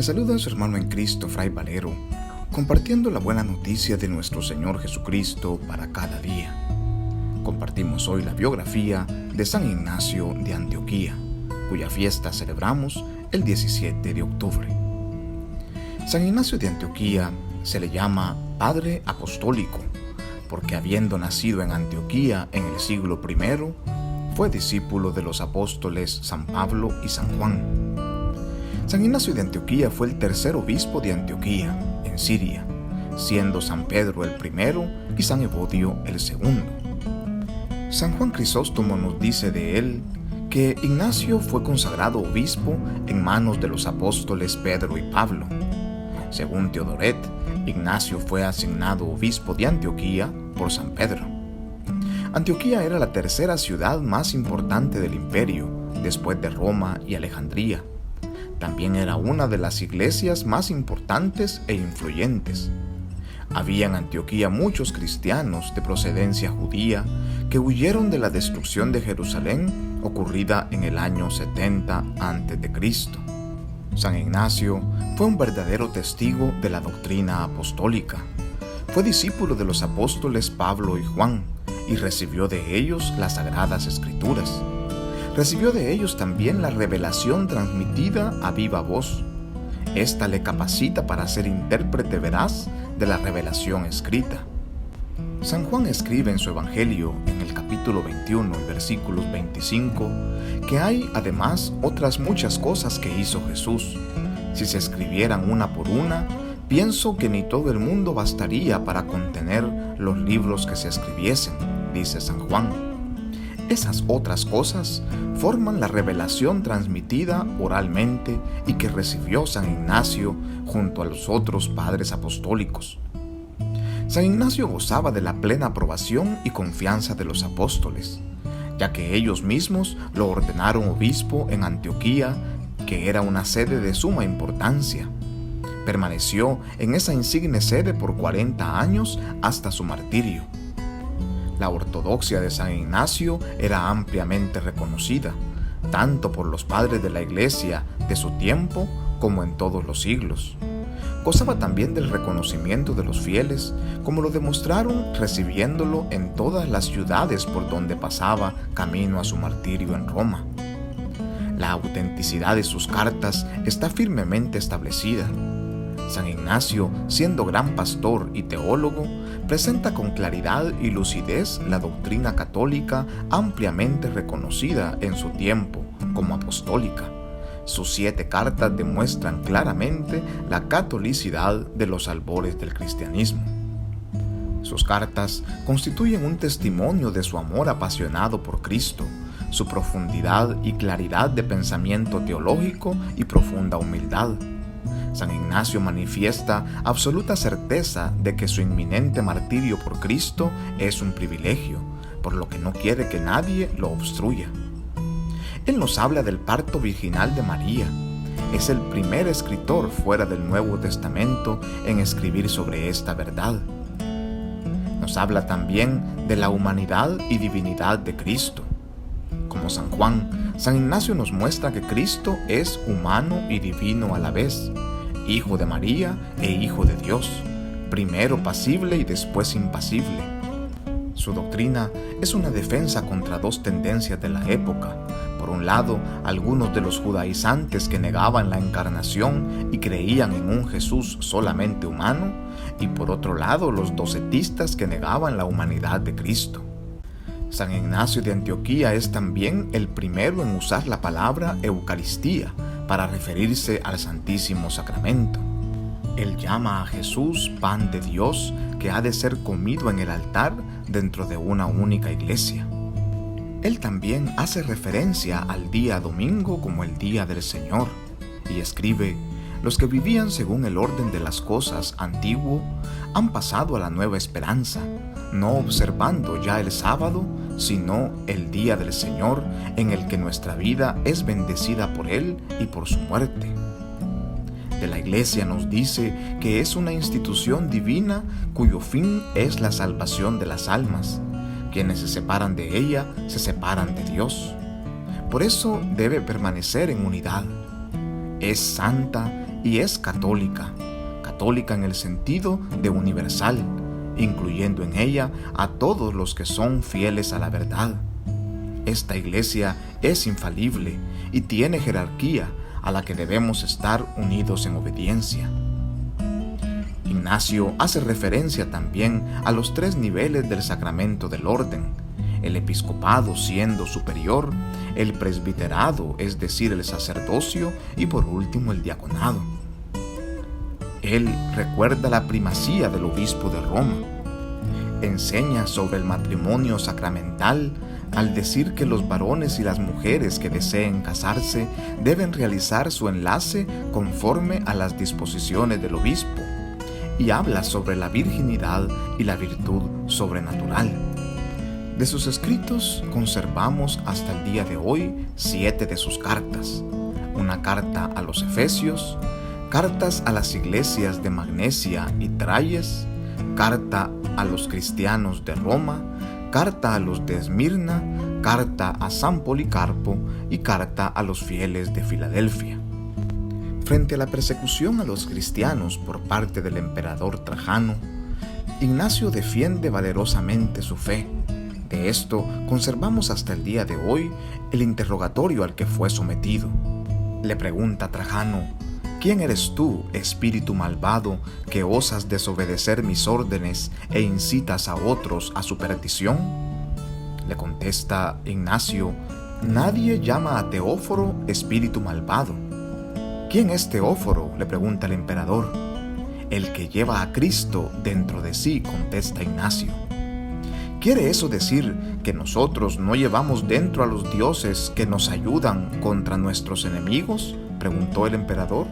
Le saluda a su hermano en Cristo, Fray Valero, compartiendo la buena noticia de nuestro Señor Jesucristo para cada día. Compartimos hoy la biografía de San Ignacio de Antioquía, cuya fiesta celebramos el 17 de octubre. San Ignacio de Antioquía se le llama Padre Apostólico, porque habiendo nacido en Antioquía en el siglo I, fue discípulo de los apóstoles San Pablo y San Juan. San Ignacio de Antioquía fue el tercer obispo de Antioquía, en Siria, siendo San Pedro el primero y San Evodio el segundo. San Juan Crisóstomo nos dice de él que Ignacio fue consagrado obispo en manos de los apóstoles Pedro y Pablo. Según Teodoret, Ignacio fue asignado obispo de Antioquía por San Pedro. Antioquía era la tercera ciudad más importante del imperio, después de Roma y Alejandría. También era una de las iglesias más importantes e influyentes. Había en Antioquía muchos cristianos de procedencia judía que huyeron de la destrucción de Jerusalén ocurrida en el año 70 a.C. San Ignacio fue un verdadero testigo de la doctrina apostólica. Fue discípulo de los apóstoles Pablo y Juan y recibió de ellos las Sagradas Escrituras. Recibió de ellos también la revelación transmitida a viva voz. Esta le capacita para ser intérprete veraz de la revelación escrita. San Juan escribe en su Evangelio, en el capítulo 21, versículos 25, que hay además otras muchas cosas que hizo Jesús. Si se escribieran una por una, pienso que ni todo el mundo bastaría para contener los libros que se escribiesen, dice San Juan. Esas otras cosas forman la revelación transmitida oralmente y que recibió San Ignacio junto a los otros padres apostólicos. San Ignacio gozaba de la plena aprobación y confianza de los apóstoles, ya que ellos mismos lo ordenaron obispo en Antioquía, que era una sede de suma importancia. Permaneció en esa insigne sede por 40 años hasta su martirio. La ortodoxia de San Ignacio era ampliamente reconocida, tanto por los padres de la Iglesia de su tiempo como en todos los siglos. Gozaba también del reconocimiento de los fieles, como lo demostraron recibiéndolo en todas las ciudades por donde pasaba camino a su martirio en Roma. La autenticidad de sus cartas está firmemente establecida. San Ignacio, siendo gran pastor y teólogo, presenta con claridad y lucidez la doctrina católica ampliamente reconocida en su tiempo como apostólica. Sus 7 cartas demuestran claramente la catolicidad de los albores del cristianismo. Sus cartas constituyen un testimonio de su amor apasionado por Cristo, su profundidad y claridad de pensamiento teológico y profunda humildad. San Ignacio manifiesta absoluta certeza de que su inminente martirio por Cristo es un privilegio, por lo que no quiere que nadie lo obstruya. Él nos habla del parto virginal de María. Es el primer escritor fuera del Nuevo Testamento en escribir sobre esta verdad. Nos habla también de la humanidad y divinidad de Cristo. Como San Juan, San Ignacio nos muestra que Cristo es humano y divino a la vez, Hijo de María e Hijo de Dios, primero pasible y después impasible. Su doctrina es una defensa contra 2 tendencias de la época. Por un lado, algunos de los judaizantes que negaban la encarnación y creían en un Jesús solamente humano, y por otro lado, los docetistas que negaban la humanidad de Cristo. San Ignacio de Antioquía es también el primero en usar la palabra Eucaristía para referirse al Santísimo Sacramento. Él llama a Jesús pan de Dios que ha de ser comido en el altar dentro de una única iglesia. Él también hace referencia al día domingo como el día del Señor y escribe: los que vivían según el orden de las cosas antiguo han pasado a la nueva esperanza, no observando ya el sábado, sino el día del Señor, en el que nuestra vida es bendecida por Él y por su muerte. De la Iglesia nos dice que es una institución divina cuyo fin es la salvación de las almas. Quienes se separan de ella, se separan de Dios. Por eso debe permanecer en unidad. Es santa y es católica, católica en el sentido de universal, incluyendo en ella a todos los que son fieles a la verdad. Esta iglesia es infalible y tiene jerarquía a la que debemos estar unidos en obediencia. Ignacio hace referencia también a los 3 niveles del sacramento del orden: el episcopado siendo superior, el presbiterado, es decir, el sacerdocio, y por último el diaconado. Él recuerda la primacía del obispo de Roma. Enseña sobre el matrimonio sacramental al decir que los varones y las mujeres que deseen casarse deben realizar su enlace conforme a las disposiciones del obispo, y habla sobre la virginidad y la virtud sobrenatural. De sus escritos conservamos hasta el día de hoy 7 de sus cartas: una carta a los Efesios, cartas a las iglesias de Magnesia y Trayes, carta a los cristianos de Roma, carta a los de Esmirna, carta a San Policarpo y carta a los fieles de Filadelfia. Frente a la persecución a los cristianos por parte del emperador Trajano, Ignacio defiende valerosamente su fe. De esto conservamos hasta el día de hoy el interrogatorio al que fue sometido. Le pregunta a Trajano: ¿quién eres tú, espíritu malvado, que osas desobedecer mis órdenes e incitas a otros a su perdición? Le contesta Ignacio: nadie llama a Teóforo espíritu malvado. ¿Quién es Teóforo?, le pregunta el emperador. El que lleva a Cristo dentro de sí, contesta Ignacio. ¿Quiere eso decir que nosotros no llevamos dentro a los dioses que nos ayudan contra nuestros enemigos?, preguntó el emperador.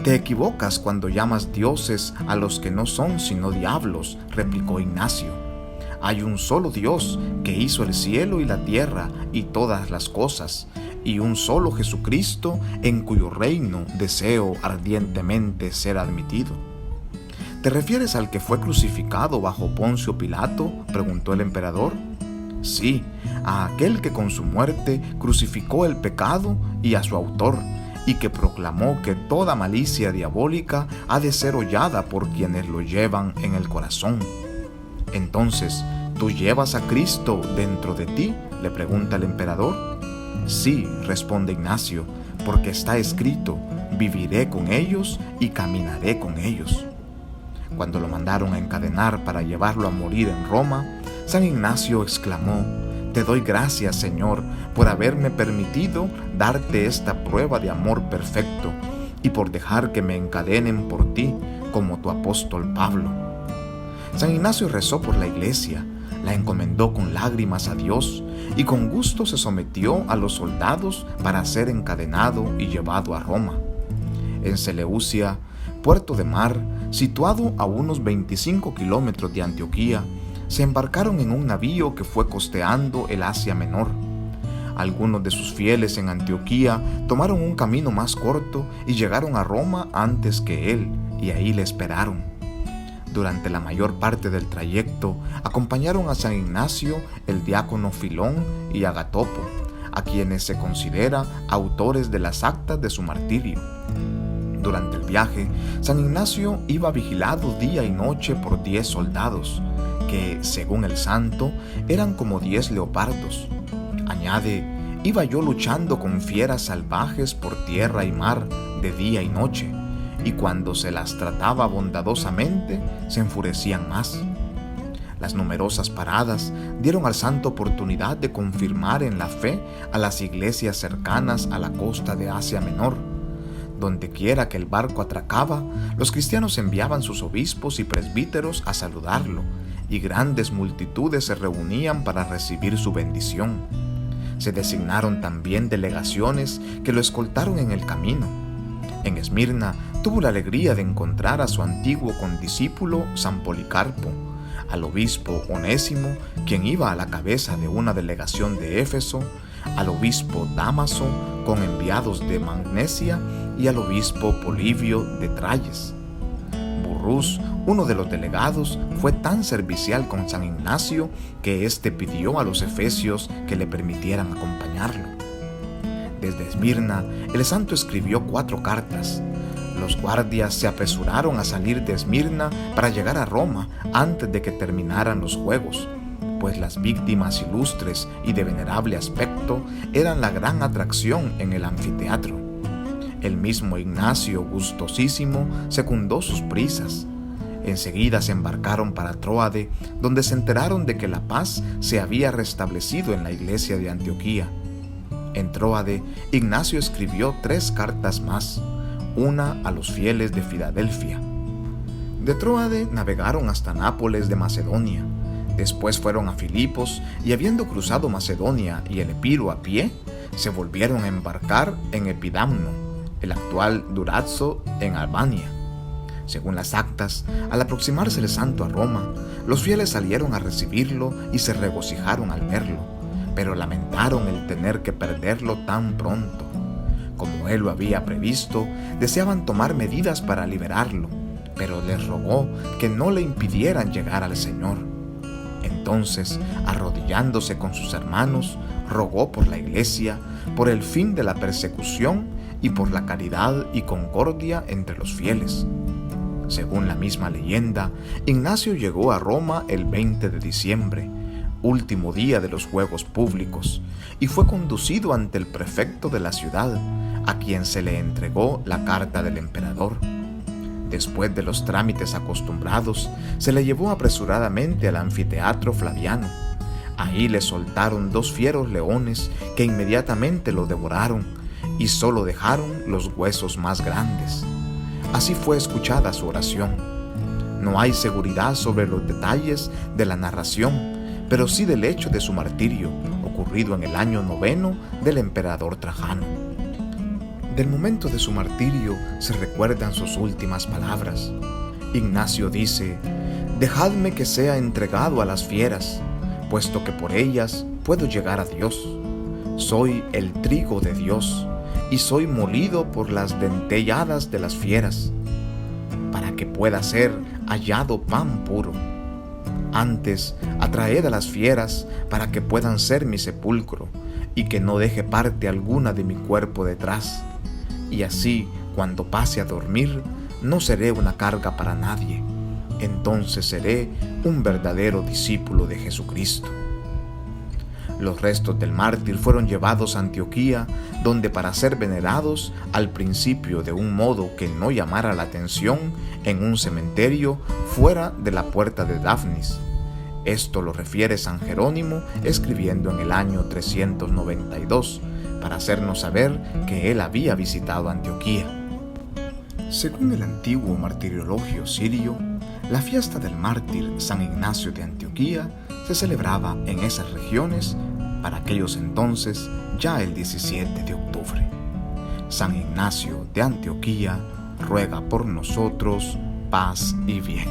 Te equivocas cuando llamas dioses a los que no son sino diablos, replicó Ignacio. Hay un solo Dios que hizo el cielo y la tierra y todas las cosas, y un solo Jesucristo en cuyo reino deseo ardientemente ser admitido. ¿Te refieres al que fue crucificado bajo Poncio Pilato?, preguntó el emperador. Sí, a aquel que con su muerte crucificó el pecado y a su autor, y que proclamó que toda malicia diabólica ha de ser hollada por quienes lo llevan en el corazón. Entonces, ¿tú llevas a Cristo dentro de ti?, le pregunta el emperador. Sí, responde Ignacio, porque está escrito: viviré con ellos y caminaré con ellos. Cuando lo mandaron a encadenar para llevarlo a morir en Roma, San Ignacio exclamó: te doy gracias, Señor, por haberme permitido darte esta prueba de amor perfecto y por dejar que me encadenen por ti, como tu apóstol Pablo. San Ignacio rezó por la iglesia, la encomendó con lágrimas a Dios y con gusto se sometió a los soldados para ser encadenado y llevado a Roma. En Seleucia, puerto de mar, situado a unos 25 kilómetros de Antioquía, se embarcaron en un navío que fue costeando el Asia Menor. Algunos de sus fieles en Antioquía tomaron un camino más corto y llegaron a Roma antes que él, y ahí le esperaron. Durante la mayor parte del trayecto acompañaron a San Ignacio el diácono Filón y Agatopo, a quienes se considera autores de las actas de su martirio. Durante el viaje, San Ignacio iba vigilado día y noche por 10 soldados, que, según el santo, eran como 10 leopardos. Añade: iba yo luchando con fieras salvajes por tierra y mar de día y noche, y cuando se las trataba bondadosamente, se enfurecían más. Las numerosas paradas dieron al santo oportunidad de confirmar en la fe a las iglesias cercanas a la costa de Asia Menor. Donde quiera que el barco atracaba, los cristianos enviaban sus obispos y presbíteros a saludarlo, y grandes multitudes se reunían para recibir su bendición. Se designaron también delegaciones que lo escoltaron en el camino. En Esmirna tuvo la alegría de encontrar a su antiguo condiscípulo San Policarpo, al obispo Onésimo, quien iba a la cabeza de una delegación de Éfeso, al obispo Dámaso, con enviados de Magnesia, y al obispo Polibio de Trayes. Burrús, uno de los delegados, fue tan servicial con San Ignacio que éste pidió a los efesios que le permitieran acompañarlo. Desde Esmirna, el santo escribió 4 cartas, Los guardias se apresuraron a salir de Esmirna para llegar a Roma antes de que terminaran los juegos, pues las víctimas ilustres y de venerable aspecto eran la gran atracción en el anfiteatro. El mismo Ignacio, gustosísimo, secundó sus prisas. Enseguida se embarcaron para Tróade, donde se enteraron de que la paz se había restablecido en la iglesia de Antioquía. En Tróade, Ignacio escribió 3 cartas más, una a los fieles de Filadelfia. De Tróade navegaron hasta Nápoles de Macedonia. Después fueron a Filipos y, habiendo cruzado Macedonia y el Epiro a pie, se volvieron a embarcar en Epidamno, el actual Durazzo, en Albania. Según las actas, al aproximarse el santo a Roma, los fieles salieron a recibirlo y se regocijaron al verlo, pero lamentaron el tener que perderlo tan pronto. Como él lo había previsto, deseaban tomar medidas para liberarlo, pero les rogó que no le impidieran llegar al Señor. Entonces, arrodillándose con sus hermanos, rogó por la iglesia, por el fin de la persecución y por la caridad y concordia entre los fieles. Según la misma leyenda, Ignacio llegó a Roma el 20 de diciembre, último día de los Juegos Públicos, y fue conducido ante el prefecto de la ciudad, a quien se le entregó la carta del emperador. Después de los trámites acostumbrados, se le llevó apresuradamente al anfiteatro Flaviano. Ahí le soltaron 2 fieros leones que inmediatamente lo devoraron y solo dejaron los huesos más grandes. Así fue escuchada su oración. No hay seguridad sobre los detalles de la narración, pero sí del hecho de su martirio, ocurrido en el año 9 del emperador Trajano. Del momento de su martirio se recuerdan sus últimas palabras. Ignacio dice: «Dejadme que sea entregado a las fieras, puesto que por ellas puedo llegar a Dios. Soy el trigo de Dios, y soy molido por las dentelladas de las fieras, para que pueda ser hallado pan puro. Antes, atraed a las fieras para que puedan ser mi sepulcro, y que no deje parte alguna de mi cuerpo detrás. Y así, cuando pase a dormir, no seré una carga para nadie. Entonces seré un verdadero discípulo de Jesucristo». Los restos del mártir fueron llevados a Antioquía, donde para ser venerados, al principio de un modo que no llamara la atención, en un cementerio fuera de la puerta de Dafnis. Esto lo refiere San Jerónimo escribiendo en el año 392, para hacernos saber que él había visitado Antioquía. Según el antiguo martiriologio sirio, la fiesta del mártir San Ignacio de Antioquía se celebraba en esas regiones para aquellos entonces ya el 17 de octubre. San Ignacio de Antioquía ruega por nosotros paz y bien.